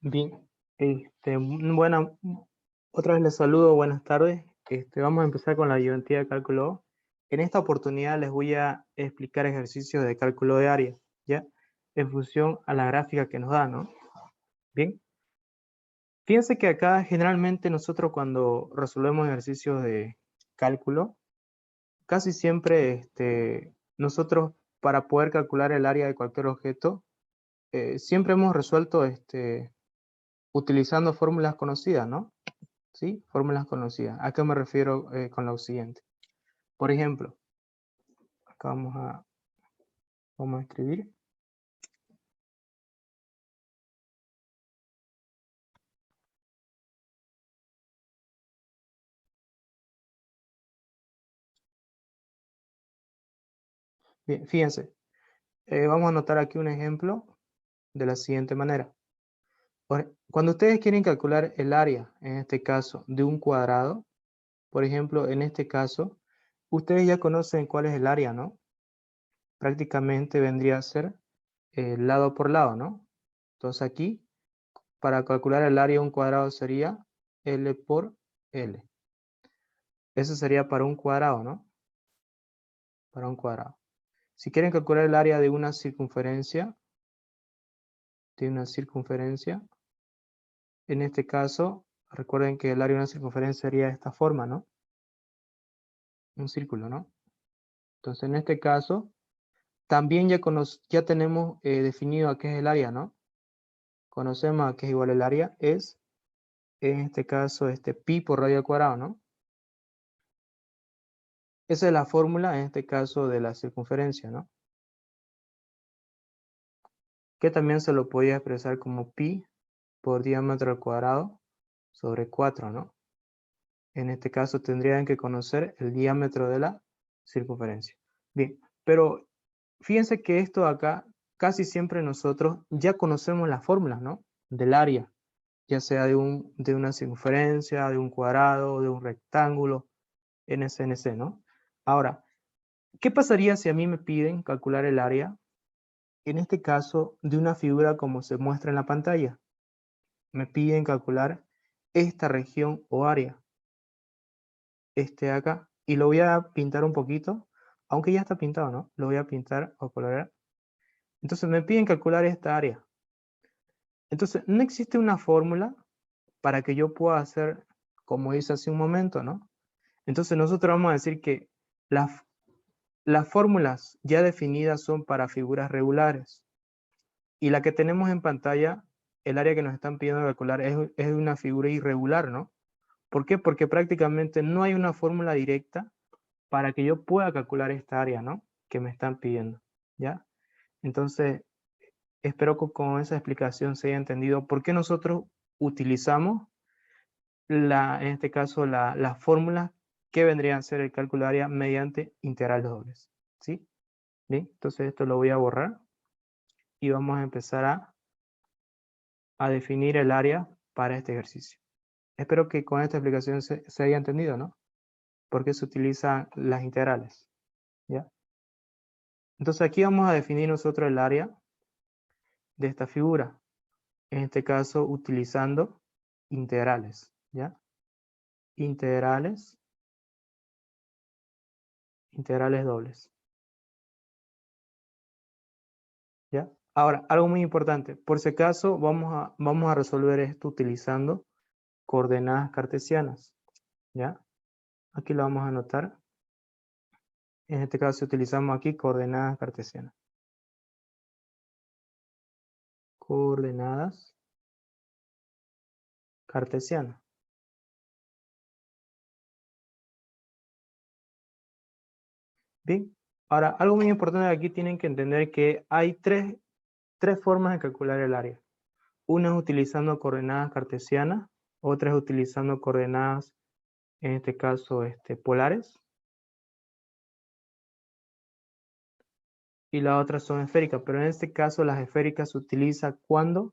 Bien, buena, otra vez les saludo, buenas tardes. Vamos a empezar con la ayudantía de cálculo. En esta oportunidad les voy a explicar ejercicios de cálculo de área, ¿ya? En función a la gráfica que nos da, ¿no? Bien, fíjense que acá generalmente nosotros cuando resolvemos ejercicios de cálculo, casi siempre nosotros para poder calcular el área de cualquier objeto, siempre hemos resuelto utilizando fórmulas conocidas, ¿no? ¿Sí? Fórmulas conocidas. ¿A qué me refiero con lo siguiente? Por ejemplo, acá vamos a escribir. Bien, fíjense, vamos a anotar aquí un ejemplo de la siguiente manera. Cuando ustedes quieren calcular el área, en este caso, de un cuadrado, por ejemplo, en este caso, ustedes ya conocen cuál es el área, ¿no? Prácticamente vendría a ser lado por lado, ¿no? Entonces aquí, para calcular el área de un cuadrado sería L por L. Eso sería para un cuadrado, ¿no? Para un cuadrado. Si quieren calcular el área de una circunferencia, en este caso, recuerden que el área de una circunferencia sería de esta forma, ¿no? Un círculo, ¿no? Entonces, en este caso, también ya tenemos definido a qué es el área, ¿no? Conocemos a qué es igual el área, es, en este caso, pi por radio al cuadrado, ¿no? Esa es la fórmula, en este caso, de la circunferencia, ¿no? Que también se lo podía expresar como pi por diámetro al cuadrado sobre 4, ¿no? En este caso tendrían que conocer el diámetro de la circunferencia. Bien, pero fíjense que esto acá, casi siempre nosotros ya conocemos las fórmulas, ¿no? Del área, ya sea de una circunferencia, de un cuadrado, de un rectángulo, NC, ¿no? Ahora, ¿qué pasaría si a mí me piden calcular el área, en este caso, de una figura como se muestra en la pantalla? Me piden calcular esta región o área, acá, y lo voy a pintar un poquito, aunque ya está pintado, ¿no? Lo voy a pintar o colorear. Entonces me piden calcular esta área. Entonces no existe una fórmula para que yo pueda hacer como hice hace un momento, ¿no? Entonces nosotros vamos a decir que las fórmulas ya definidas son para figuras regulares. Y la que tenemos en pantalla, el área que nos están pidiendo calcular es una figura irregular, ¿no? ¿Por qué? Porque prácticamente no hay una fórmula directa para que yo pueda calcular esta área, ¿no? Que me están pidiendo, ¿ya? Entonces, espero que con esa explicación se haya entendido por qué nosotros utilizamos, en este caso, las fórmulas que vendrían a ser el cálculo de área mediante integrales dobles, ¿sí? Bien, entonces esto lo voy a borrar y vamos a empezar a definir el área para este ejercicio. Espero que con esta explicación se haya entendido, ¿no? Por qué se utilizan las integrales, ¿ya? Entonces aquí vamos a definir nosotros el área de esta figura, en este caso utilizando integrales, ¿ya? Integrales dobles, ¿ya? Ahora, algo muy importante, por si acaso vamos a resolver esto utilizando coordenadas cartesianas, ¿ya? Aquí lo vamos a anotar. En este caso utilizamos aquí coordenadas cartesianas. Coordenadas cartesianas. Bien, ahora algo muy importante aquí tienen que entender que hay tres formas de calcular el área. Una es utilizando coordenadas cartesianas, otra es utilizando coordenadas, en este caso, polares, y la otra son esféricas, pero en este caso las esféricas se utilizan cuando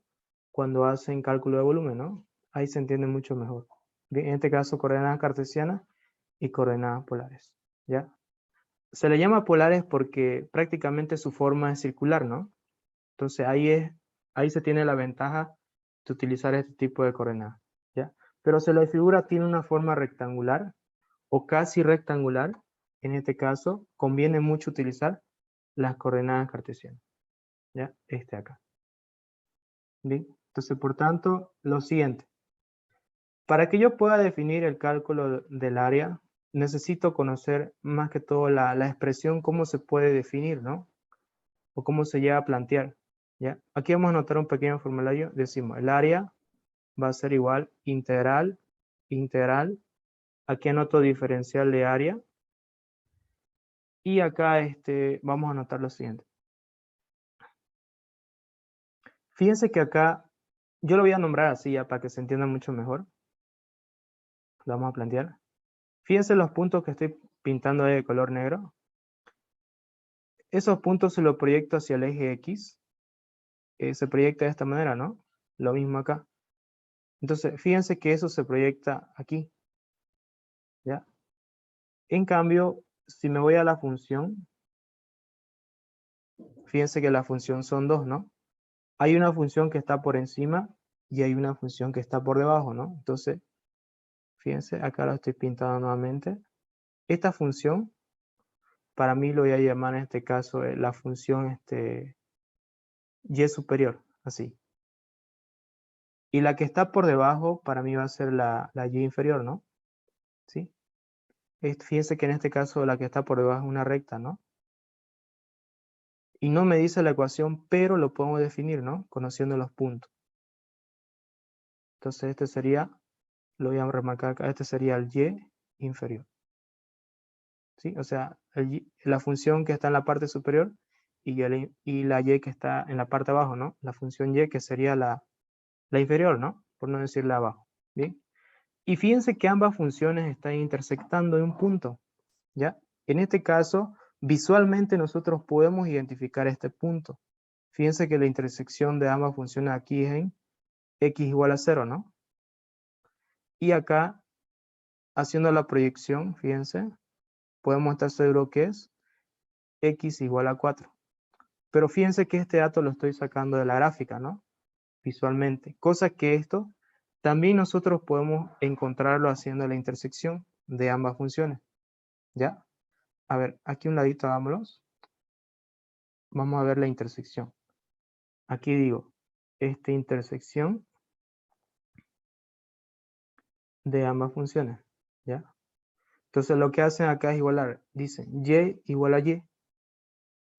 hacen cálculo de volumen, ¿no? Ahí se entiende mucho mejor. Bien, en este caso coordenadas cartesianas y coordenadas polares, ¿ya? Se le llama polares porque prácticamente su forma es circular, ¿no? Entonces ahí se tiene la ventaja de utilizar este tipo de coordenadas, ¿ya? Pero si la figura tiene una forma rectangular o casi rectangular, en este caso conviene mucho utilizar las coordenadas cartesianas, ¿ya? Este acá. Bien, entonces por tanto, lo siguiente. Para que yo pueda definir el cálculo del área, necesito conocer más que todo la expresión, cómo se puede definir, ¿no? O cómo se llega a plantear, ¿ya? Aquí vamos a anotar un pequeño formulario. Decimos, el área va a ser igual integral, integral. Aquí anoto diferencial de área. Y acá vamos a anotar lo siguiente. Fíjense que acá, yo lo voy a nombrar así ya para que se entienda mucho mejor. Lo vamos a plantear. Fíjense los puntos que estoy pintando de color negro. Esos puntos se los proyecto hacia el eje X. Se proyecta de esta manera, ¿no? Lo mismo acá. Entonces, fíjense que eso se proyecta aquí, ¿ya? En cambio, si me voy a la función, fíjense que la función son dos, ¿no? Hay una función que está por encima y hay una función que está por debajo, ¿no? Entonces, fíjense, acá lo estoy pintando nuevamente. Esta función, para mí lo voy a llamar en este caso la función y superior, así. Y la que está por debajo, para mí va a ser la y inferior, ¿no? ¿Sí? Fíjense que en este caso la que está por debajo es una recta, ¿no? Y no me dice la ecuación, pero lo podemos definir, ¿no? Conociendo los puntos. Entonces este sería, lo voy a remarcar acá, este sería el y inferior. ¿Sí? O sea, la función que está en la parte superior y la y que está en la parte abajo, ¿no? La función y que sería la inferior, ¿no? Por no decir la abajo. ¿Bien? Y fíjense que ambas funciones están intersectando en un punto, ¿ya? En este caso, visualmente nosotros podemos identificar este punto. Fíjense que la intersección de ambas funciones aquí es en x igual a 0, ¿no? Y acá, haciendo la proyección, fíjense, podemos estar seguros que es x igual a 4. Pero fíjense que este dato lo estoy sacando de la gráfica, ¿no? Visualmente. Cosa que esto también nosotros podemos encontrarlo haciendo la intersección de ambas funciones, ¿ya? A ver, aquí un ladito hagámoslos. Vamos a ver la intersección. Aquí digo, esta intersección de ambas funciones, ¿ya? Entonces lo que hacen acá es igualar, dicen y igual a y.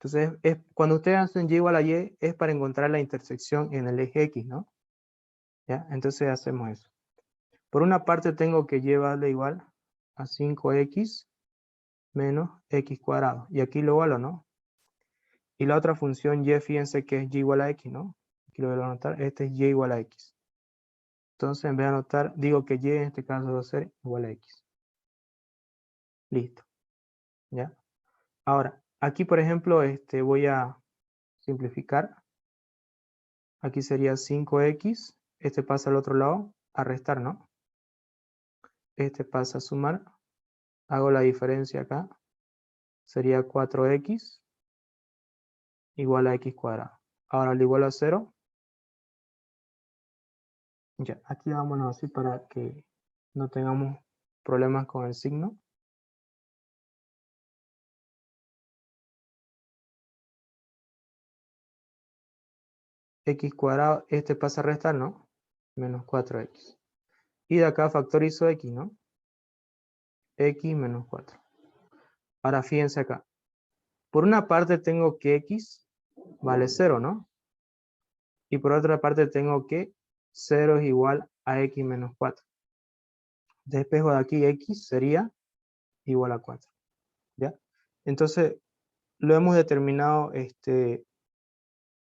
Entonces, cuando ustedes hacen y igual a y, es para encontrar la intersección en el eje X, ¿no? ¿Ya? Entonces hacemos eso. Por una parte tengo que y vale igual a 5x menos x cuadrado. Y aquí lo igualo, ¿no? Y la otra función y, fíjense que es y igual a x, ¿no? Aquí lo voy a anotar, este es y igual a x. Entonces, en vez de anotar, digo que y en este caso va a ser igual a x. Listo. ¿Ya? Ahora, aquí por ejemplo, voy a simplificar. Aquí sería 5x. Este pasa al otro lado, a restar, ¿no? Este pasa a sumar. Hago la diferencia acá. Sería 4x igual a x cuadrado. Ahora lo igual a 0. Ya, aquí vámonos así para que no tengamos problemas con el signo. X cuadrado, este pasa a restar, ¿no? Menos 4x. Y de acá factorizo x, ¿no? X menos 4. Ahora fíjense acá. Por una parte tengo que x vale 0, ¿no? Y por otra parte tengo que 0 es igual a x menos 4. Despejo de aquí x sería igual a 4. ¿Ya? Entonces lo hemos determinado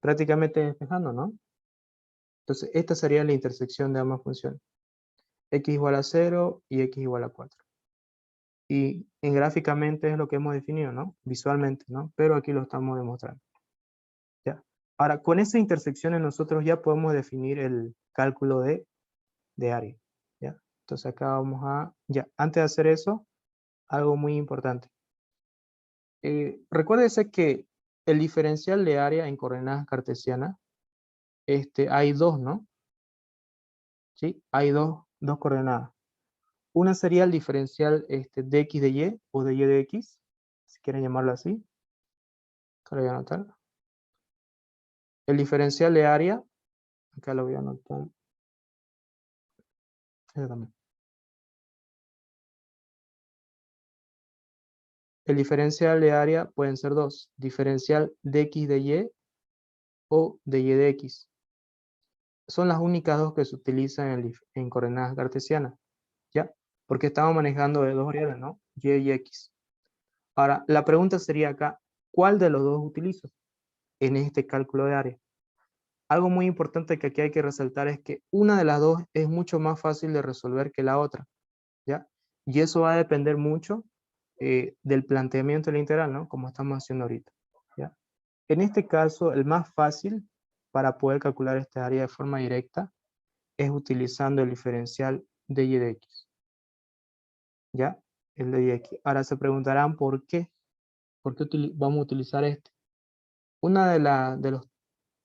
prácticamente despejando, ¿no? Entonces esta sería la intersección de ambas funciones. X igual a 0 y x igual a 4. Y en gráficamente es lo que hemos definido, ¿no? Visualmente, ¿no? Pero aquí lo estamos demostrando. ¿Ya? Ahora, con esas intersecciones nosotros ya podemos definir el cálculo de área. ¿Ya? Entonces acá vamos a... Ya, antes de hacer eso, algo muy importante. Recuérdese que el diferencial de área en coordenadas cartesianas, hay dos, ¿no? ¿sí? Hay dos coordenadas. Una sería el diferencial de x de y o de y de x, si quieren llamarlo así. Acá lo voy a anotar. El diferencial de área, acá lo voy a anotar. Eso también. El diferencial de área pueden ser dos. Diferencial de x de y o de y de x. Son las únicas dos que se utilizan en coordenadas cartesianas, ¿ya? Porque estamos manejando de dos variables, ¿no? Y x. Ahora, la pregunta sería acá, ¿cuál de los dos utilizo en este cálculo de área? Algo muy importante que aquí hay que resaltar es que una de las dos es mucho más fácil de resolver que la otra, ¿ya? Y eso va a depender mucho del planteamiento de la integral, ¿no? Como estamos haciendo ahorita, ¿ya? En este caso, el más fácil para poder calcular esta área de forma directa es utilizando el diferencial de y de x, ¿ya? El de y de x. Ahora se preguntarán ¿por qué? ¿Por qué vamos a utilizar este? Una de los,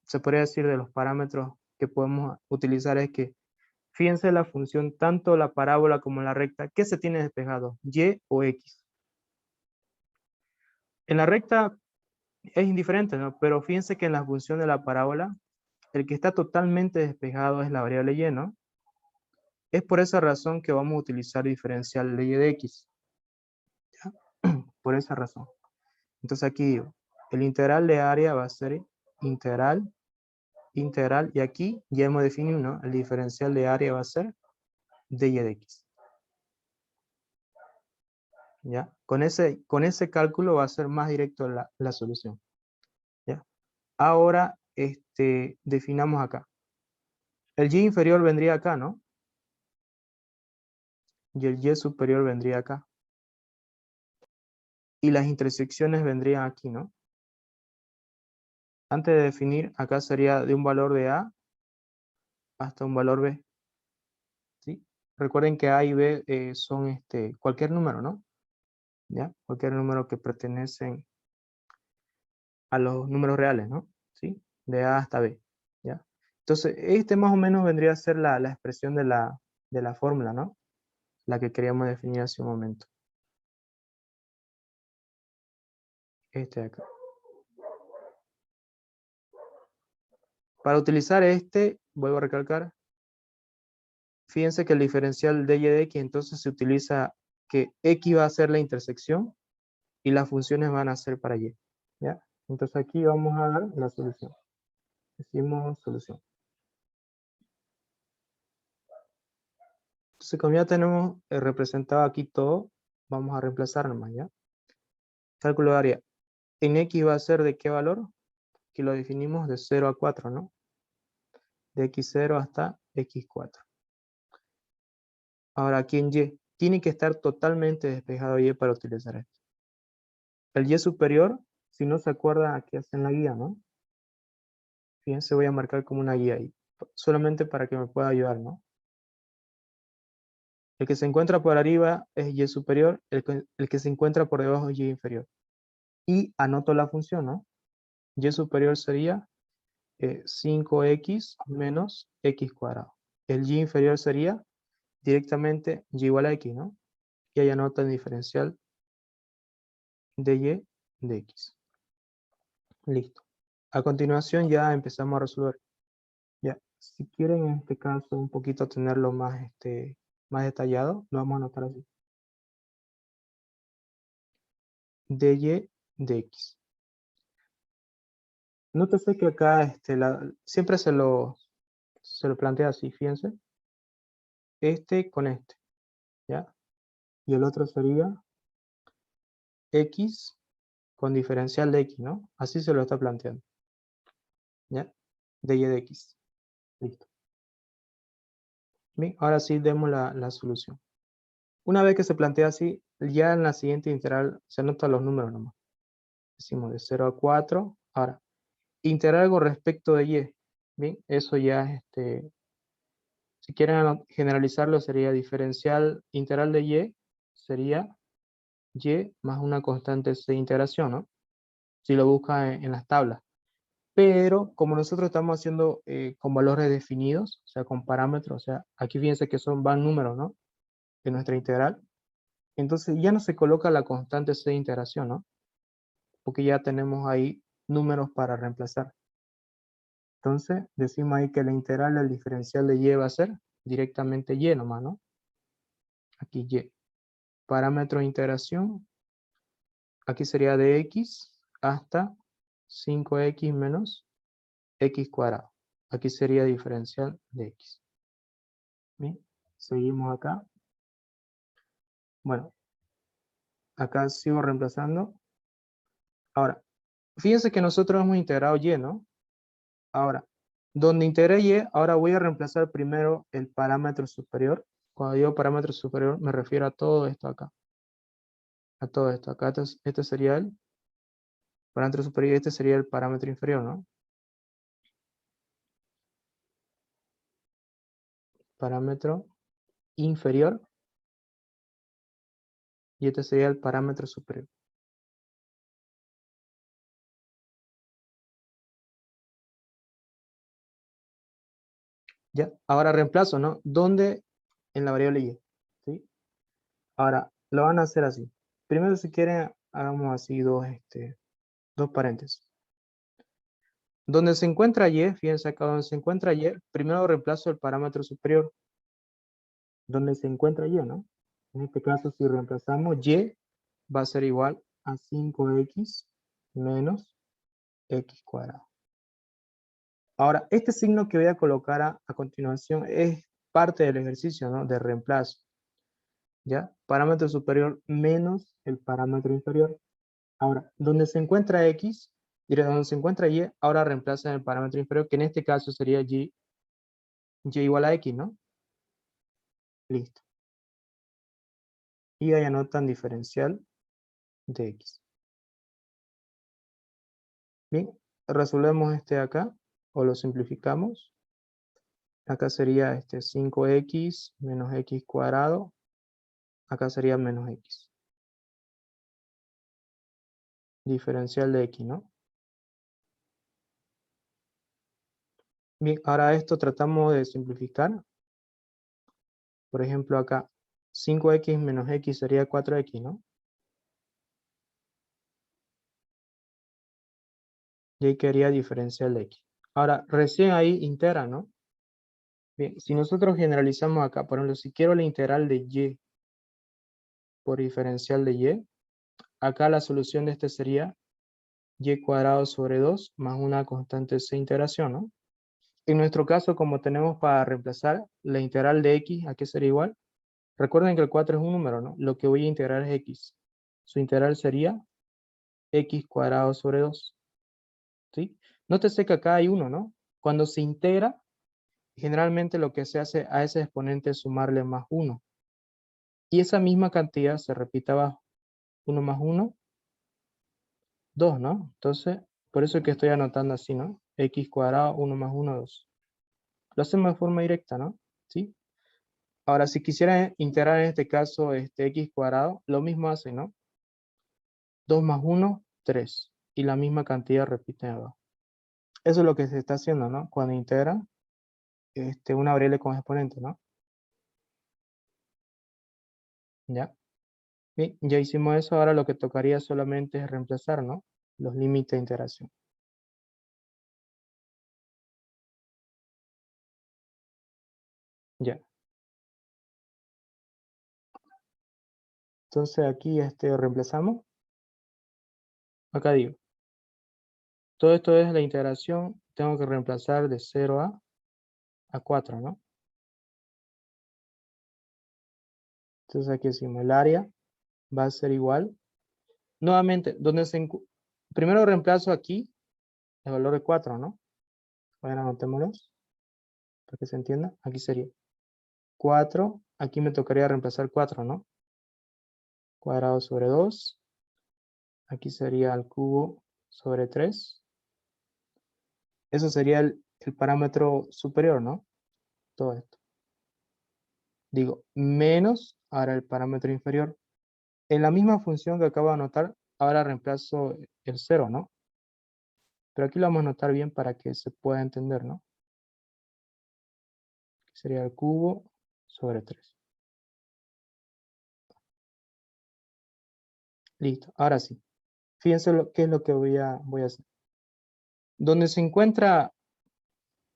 se podría decir, de los parámetros que podemos utilizar es que, fíjense la función, tanto la parábola como la recta, ¿qué se tiene despejado? ¿Y o x? En la recta es indiferente, ¿no? Pero fíjense que en la función de la parábola, el que está totalmente despejado es la variable y, ¿no? Es por esa razón que vamos a utilizar diferencial de y de x, ¿ya? Por esa razón. Entonces aquí digo, el integral de área va a ser integral, y aquí ya hemos definido, ¿no? El diferencial de área va a ser de y de x. ¿Ya? Con ese cálculo va a ser más directo la solución. ¿Ya? Ahora, definamos acá. El y inferior vendría acá, ¿no? Y el y superior vendría acá. Y las intersecciones vendrían aquí, ¿no? Antes de definir, acá sería de un valor de A hasta un valor B. ¿Sí? Recuerden que A y B son cualquier número, ¿no? ¿Ya? Cualquier número que pertenecen a los números reales, ¿no? ¿Sí? De A hasta B, ¿ya? Entonces, más o menos vendría a ser la expresión de la fórmula, ¿no? La que queríamos definir hace un momento. De acá. Para utilizar vuelvo a recalcar, fíjense que el diferencial de y de x, entonces se utiliza que x va a ser la intersección y las funciones van a ser para y, ¿ya? Entonces aquí vamos a dar la solución. Decimos solución. Entonces, como ya tenemos representado aquí todo, vamos a reemplazar nomás, ¿ya? Cálculo de área. En x va a ser ¿de qué valor? Aquí lo definimos de 0 a 4, ¿no? De x0 hasta x4. Ahora aquí en y, tiene que estar totalmente despejado y para utilizar esto. El y superior, si no se acuerdan, aquí hacen la guía, ¿no? Fíjense, voy a marcar como una guía ahí, solamente para que me pueda ayudar, ¿no? El que se encuentra por arriba es y superior, el que se encuentra por debajo es y inferior. Y anoto la función, ¿no? Y superior sería 5x menos x cuadrado. El y inferior sería directamente y igual a x, ¿no? Y ahí anoto el diferencial de y de x. Listo. A continuación ya empezamos a resolver. Ya, si quieren en este caso un poquito tenerlo más, más detallado, lo vamos a anotar así. De y de x. Nótese que acá siempre se lo plantea así, fíjense. Con ¿ya? Y el otro sería x con diferencial de x, ¿no? Así se lo está planteando. ¿Ya? De y de x. Listo. Bien, ahora sí demos la solución. Una vez que se plantea así, ya en la siguiente integral se anotan los números nomás. Decimos de 0 a 4. Ahora, integral con respecto de y. Bien, eso ya si quieren generalizarlo, sería diferencial integral de y, sería y más una constante de integración, ¿no? Si lo buscan en las tablas. pero como nosotros estamos haciendo con valores definidos, o sea, con parámetros, o sea, aquí fíjense que van números, ¿no? De nuestra integral. Entonces ya no se coloca la constante c de integración, ¿no? Porque ya tenemos ahí números para reemplazar. Entonces decimos ahí que la integral del diferencial de y va a ser directamente y nomás, ¿no? Aquí y. Parámetro de integración, aquí sería de x hasta 5x menos x cuadrado. Aquí sería diferencial de x. Bien, seguimos acá. Bueno, acá sigo reemplazando. Ahora, fíjense que nosotros hemos integrado y, ¿no? Ahora, donde integré y, ahora voy a reemplazar primero el parámetro superior. Cuando digo parámetro superior, me refiero a todo esto acá. A todo esto. Acá este sería el parámetro superior y este sería el parámetro inferior, ¿no? Parámetro inferior y este sería el parámetro superior. ¿Ya? Ahora reemplazo, ¿no? ¿Dónde? En la variable y. ¿Sí? Ahora, lo van a hacer así. Primero, si quieren, hagamos así dos paréntesis. Donde se encuentra y, fíjense acá donde se encuentra y, primero reemplazo el parámetro superior. Donde se encuentra y, ¿no? En este caso, si reemplazamos y, va a ser igual a 5x menos x cuadrado. Ahora, este signo que voy a colocar a continuación es parte del ejercicio, ¿no? De reemplazo. ¿Ya? Parámetro superior menos el parámetro inferior. Ahora, donde se encuentra x, donde se encuentra y, ahora reemplaza el parámetro inferior, que en este caso sería y igual a x, ¿no? Listo. Y ahí anotan diferencial de x. Bien, resolvemos este acá, o lo simplificamos. Acá sería 5x menos x cuadrado. Acá sería menos x. Diferencial de x, ¿no? Bien, ahora esto tratamos de simplificar. Por ejemplo, acá 5x menos x sería 4x, ¿no? Y ahí quedaría diferencial de x. Ahora, recién ahí integra, ¿no? Bien, si nosotros generalizamos acá, por ejemplo, si quiero la integral de y por diferencial de y, acá la solución de este sería y cuadrado sobre 2 más una constante c integración, ¿no? En nuestro caso, como tenemos para reemplazar la integral de x, ¿a qué sería igual? Recuerden que el 4 es un número, ¿no? Lo que voy a integrar es x. Su integral sería x cuadrado sobre 2. ¿Sí? Nótese que acá hay 1, ¿no? Cuando se integra, generalmente lo que se hace a ese exponente es sumarle más 1. Y esa misma cantidad se repite abajo. 1 más 1, 2, ¿no? Entonces, por eso es que estoy anotando así, ¿no? X cuadrado, 1 más 1, 2. Lo hacemos de forma directa, ¿no? ¿Sí? Ahora, si quisiera integrar en este caso x cuadrado, lo mismo hace, ¿no? 2 más 1, 3. Y la misma cantidad repite abajo. Eso es lo que se está haciendo, ¿no? Cuando integran una variable con exponente, ¿no? ¿Ya? Bien, ya hicimos eso, ahora lo que tocaría solamente es reemplazar, ¿no? Los límites de integración. Ya. Entonces aquí reemplazamos. Acá digo, todo esto es la integración, tengo que reemplazar de 0 a 4, ¿no? Entonces aquí decimos el área va a ser igual. Nuevamente, primero reemplazo aquí el valor de 4, ¿no? Bueno, anotémoslos para que se entienda. Aquí sería 4, aquí me tocaría reemplazar 4, ¿no? Cuadrado sobre 2. Aquí sería al cubo sobre 3. Eso sería el parámetro superior, ¿no? Todo esto. Digo, menos ahora el parámetro inferior. En la misma función que acabo de anotar, ahora reemplazo el 0, ¿no? Pero aquí lo vamos a anotar bien para que se pueda entender, ¿no? Sería el cubo sobre 3. Listo, ahora sí. Fíjense qué es lo que voy a hacer. Donde se encuentra,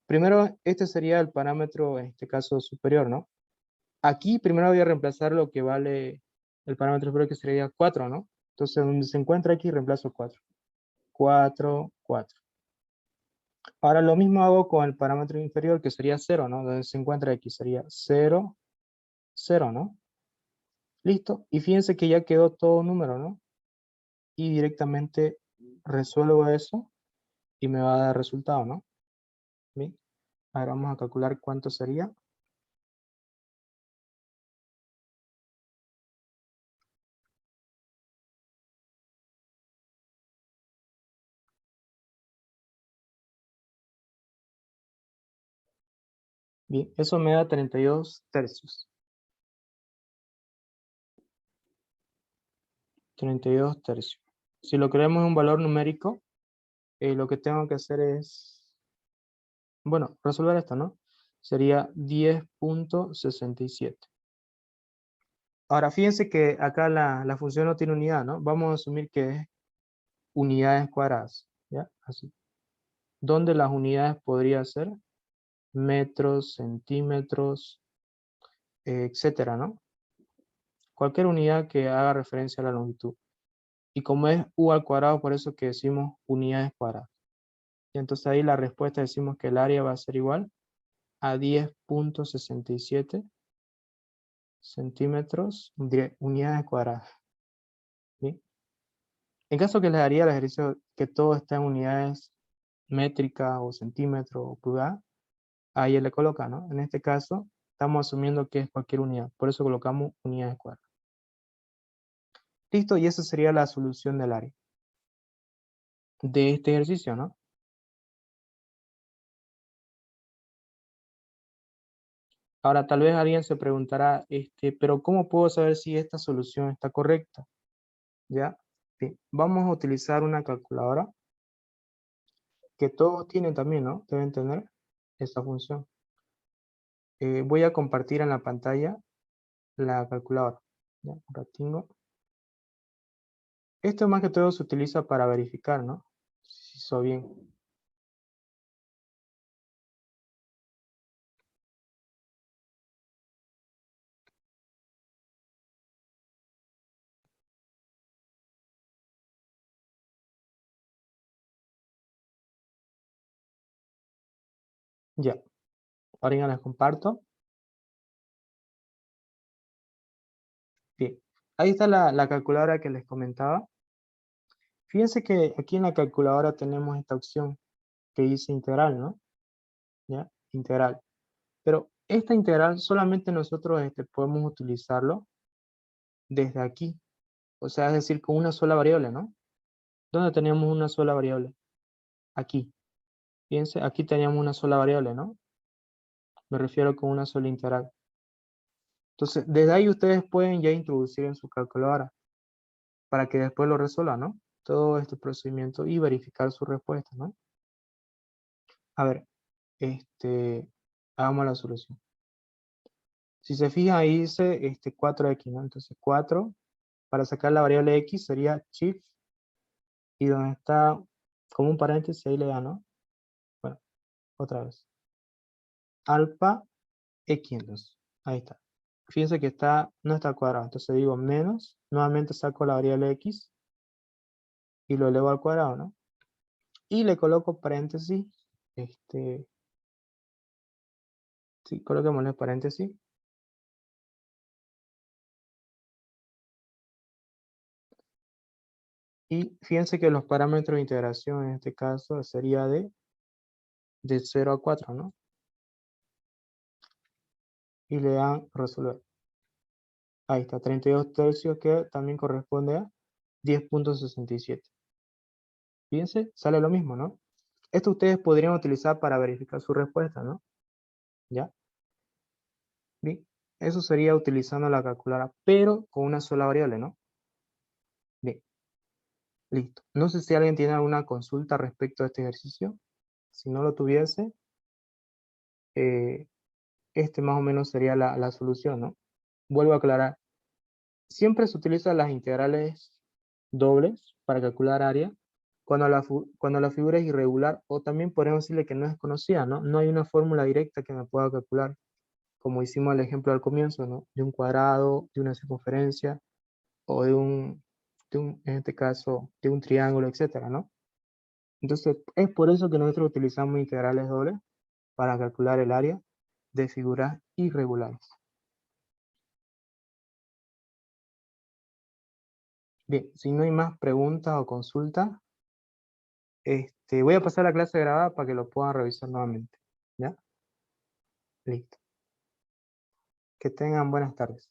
primero este sería el parámetro, en este caso superior, ¿no? Aquí primero voy a reemplazar lo que vale el parámetro superior, que sería 4, ¿no? Entonces donde se encuentra aquí reemplazo 4. 4, 4. Ahora lo mismo hago con el parámetro inferior, que sería 0, ¿no? Donde se encuentra aquí sería 0, 0, ¿no? Listo. Y fíjense que ya quedó todo número, ¿no? Y directamente resuelvo eso y me va a dar resultado, ¿no? Bien. Ahora vamos a calcular cuánto sería. Bien, eso me da 32 tercios. 32 tercios. Si lo queremos en un valor numérico, lo que tengo que hacer es, bueno, resolver esto, ¿no? Sería 10.67. Ahora, fíjense que acá la función no tiene unidad, ¿no? Vamos a asumir que es unidades cuadradas, ¿ya? Así. ¿Dónde las unidades podría ser? Metros, centímetros, etcétera, ¿no? Cualquier unidad que haga referencia a la longitud. Y como es u al cuadrado, por eso que decimos unidades cuadradas. Y entonces ahí la respuesta decimos que el área va a ser igual a 10.67 centímetros unidades cuadradas. ¿Sí? En caso que les daría el ejercicio que todo está en unidades métricas o centímetros o pulgadas, ahí él le coloca, ¿no? En este caso, estamos asumiendo que es cualquier unidad, por eso colocamos unidades cuadradas. Listo, y esa sería la solución del área de este ejercicio, ¿no? Ahora, tal vez alguien se preguntará, pero ¿cómo puedo saber si esta solución está correcta? ¿Ya? Bien, vamos a utilizar una calculadora que todos tienen también, ¿no? Deben tener esta función. Voy a compartir en la pantalla la calculadora. ¿Ya? Un ratingo. Esto más que todo se utiliza para verificar, ¿no? Si hizo bien. Ya, ahora ya las comparto. Bien, ahí está la calculadora que les comentaba. Fíjense que aquí en la calculadora tenemos esta opción que dice integral, ¿no? ¿Ya? Integral. Pero esta integral solamente nosotros podemos utilizarlo desde aquí. O sea, es decir, con una sola variable, ¿no? ¿Dónde tenemos una sola variable? Aquí. Fíjense, aquí teníamos una sola variable, ¿no? Me refiero con una sola integral. Entonces, desde ahí ustedes pueden ya introducir en su calculadora para que después lo resuelvan, ¿no? Todo este procedimiento y verificar su respuesta, ¿no? A ver, hagamos la solución. Si se fija ahí dice 4x, ¿no? Entonces 4, para sacar la variable x sería shift, y donde está como un paréntesis ahí le da, ¿no? Bueno, otra vez. Alfa x entonces. Ahí está. Fíjense que no está al cuadrado, entonces digo menos, nuevamente saco la variable x y lo elevo al cuadrado, ¿no? Y le coloco paréntesis, sí, coloquémosle paréntesis. Y fíjense que los parámetros de integración en este caso sería de 0 a 4, ¿no? Y le dan resolver. Ahí está, 32 tercios, que también corresponde a 10.67. Fíjense, sale lo mismo, ¿no? Esto ustedes podrían utilizar para verificar su respuesta, ¿no? ¿Ya? Bien, eso sería utilizando la calculadora, pero con una sola variable, ¿no? Bien. Listo. No sé si alguien tiene alguna consulta respecto a este ejercicio. Si no lo tuviese, eh, este más o menos sería la solución, ¿no? Vuelvo a aclarar. Siempre se utilizan las integrales dobles para calcular área cuando la figura es irregular, o también podemos decirle que no es conocida, ¿no? No hay una fórmula directa que me pueda calcular, como hicimos el ejemplo al comienzo, ¿no? De un cuadrado, de una circunferencia, o en este caso, de un triángulo, etcétera, ¿no? Entonces, es por eso que nosotros utilizamos integrales dobles para calcular el área de figuras irregulares. Bien, si no hay más preguntas o consultas, voy a pasar la clase grabada para que lo puedan revisar nuevamente. ¿Ya? Listo. Que tengan buenas tardes.